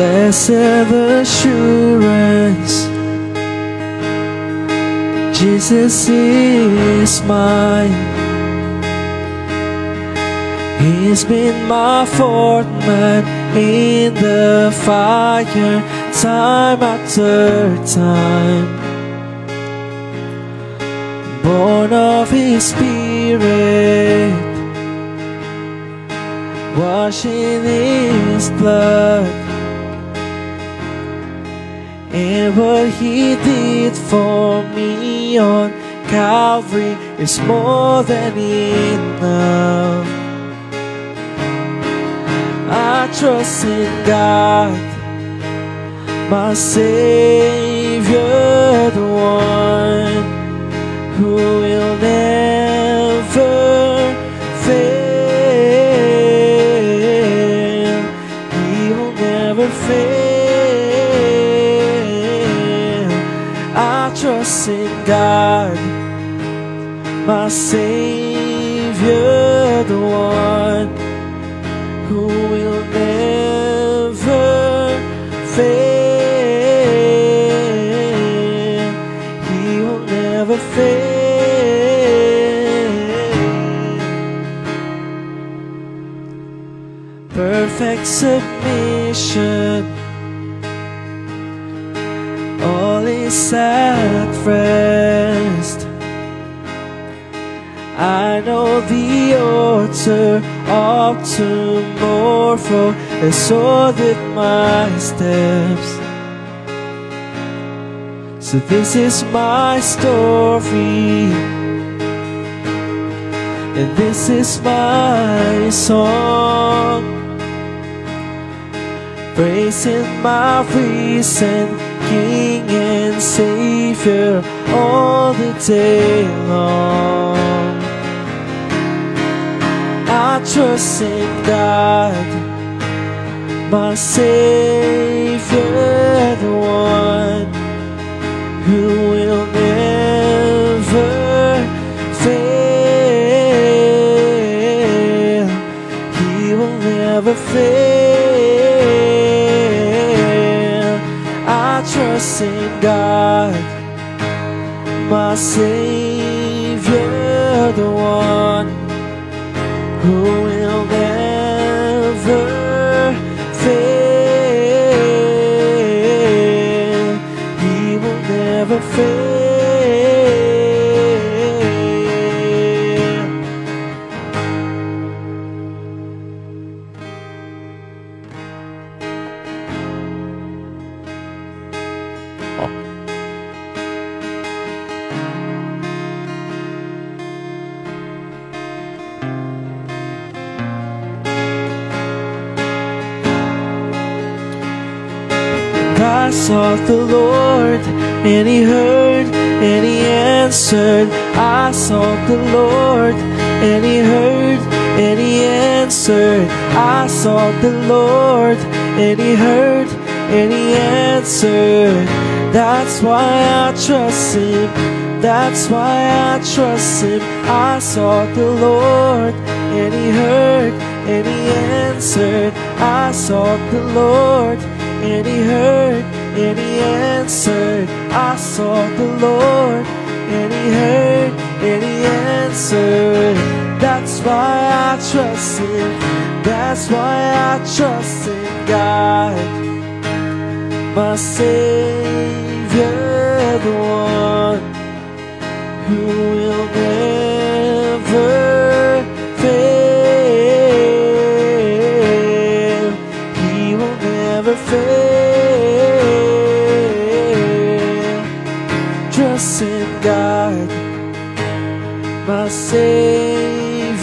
Blessed assurance, Jesus is mine. He's been my fourth man in the fire, time after time. Born of His Spirit, washed in His blood, and what He did for me on Calvary is more than enough. I trust in God, my Savior, the one who will never fail. He will never fail. I trust in God, my Savior, the one who will never fail. He will never fail. Perfect submission, all is at rest. I know the author of tomorrow has ordered my steps. So this is my story, and this is my song, praising my risen King and Savior all the day long. I trust in God, my Savior, the one who will never fail. He will never fail. I trust in God, my Savior, the one who will never fail. He will never fail. I sought the Lord, and He heard, and He answered. I sought the Lord, and He heard, and He answered. I sought the Lord, and He heard, and He answered. That's why I trust Him. That's why I trust Him. I sought the Lord, and He heard, and He answered. I sought the Lord, and He heard, and He answered. I sought the Lord, and He heard, and He answered. That's why I trust Him. That's why I trust in God, my Savior, the one who will never fail. He will never fail. Trust in God, my Savior,